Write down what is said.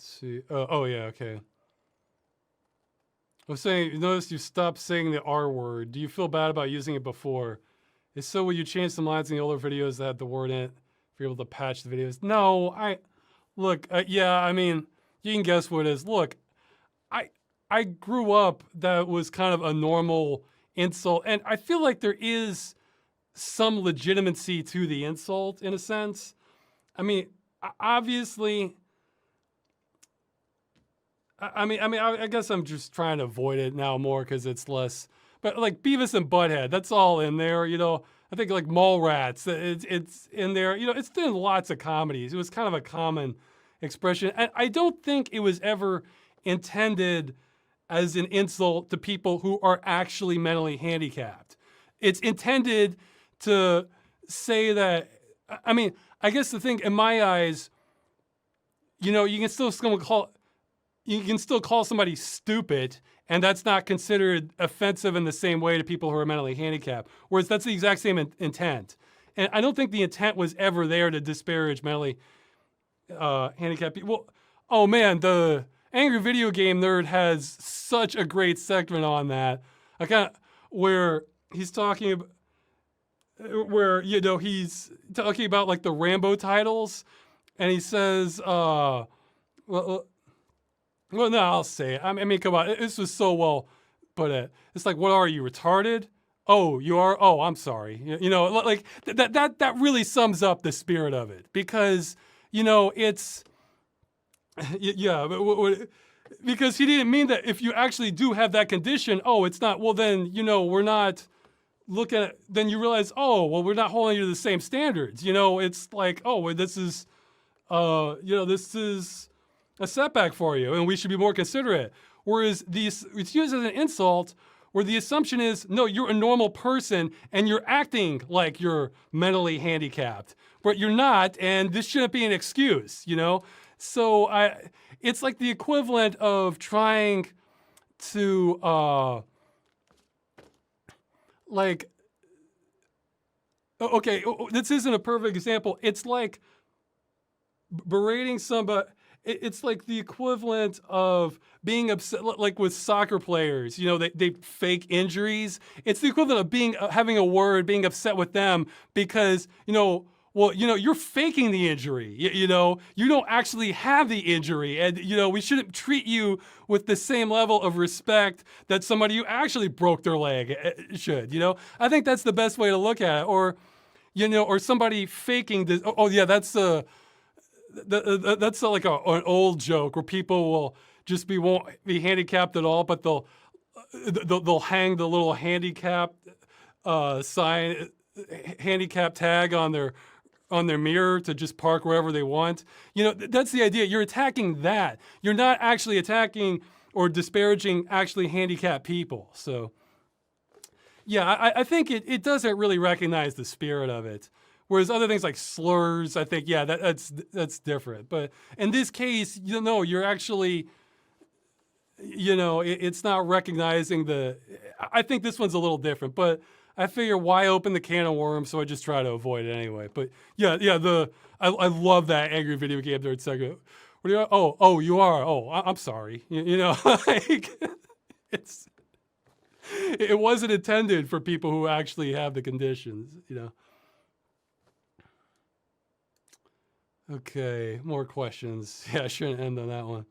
Let's see. Oh yeah, okay. I was saying, you notice you stopped saying the R word. Do you feel bad about using it before? If so, will you change some lines in the older videos that had the word in it if you're able to patch the videos? No, look, yeah, I mean, you can guess what it is. Look, I grew up that was kind of a normal insult, and I feel like there is some legitimacy to the insult in a sense. I mean, obviously, I guess I'm just trying to avoid it now more because it's less. But like Beavis and Butthead, that's all in there. You know, I think like Mallrats, it's in there. You know, it's in lots of comedies. It was kind of a common expression, and I don't think it was ever intended as an insult to people who are actually mentally handicapped. It's intended to say that. I mean, I guess the thing in my eyes, you know, you can still call somebody stupid, and that's not considered offensive in the same way to people who are mentally handicapped. Whereas that's the exact same intent. And I don't think the intent was ever there to disparage mentally handicapped people. Oh man, the Angry Video Game Nerd has such a great segment on that. I kind of where he's talking about, where you know he's talking about like the Rambo titles, and he says, well, no, I'll say it. I mean, come on. This was so well put. It's like, what are you, retarded? Oh, you are? Oh, I'm sorry. You know, like that really sums up the spirit of it because, you know, it's, yeah, but because he didn't mean that if you actually do have that condition, oh, it's not, well, then, you know, we're not looking at, then you realize, oh, well, we're not holding you to the same standards. You know, it's like, oh, well, this is, you know, this is a setback for you, and we should be more considerate. Whereas it's used as an insult where the assumption is, no, you're a normal person and you're acting like you're mentally handicapped, but you're not, and this shouldn't be an excuse, you know? So it's like the equivalent of trying to, like, okay, this isn't a perfect example. It's like berating somebody. It's like the equivalent of being upset, like with soccer players, you know, they fake injuries. It's the equivalent of having a word, being upset with them because, you know, well, you know, you're faking the injury. You know, you don't actually have the injury. And, you know, we shouldn't treat you with the same level of respect that somebody who actually broke their leg should, you know? I think that's the best way to look at it. Or, you know, or somebody faking this. Oh yeah, that's that's like an old joke where people will just won't be handicapped at all, but they'll hang the little handicap sign, handicap tag on their mirror to just park wherever they want. You know, that's the idea. You're attacking that. You're not actually attacking or disparaging actually handicapped people. So yeah, I think it doesn't really recognize the spirit of it. Whereas other things like slurs, I think, yeah, that's different. But in this case, you know, you're actually, you know, it's not recognizing I think this one's a little different, but I figure why open the can of worms, so I just try to avoid it anyway. But yeah, I love that Angry Video Game Nerd segment. What are you? Oh, you are. Oh, I'm sorry. You know, like it wasn't intended for people who actually have the conditions, you know. Okay, more questions. Yeah, I shouldn't end on that one.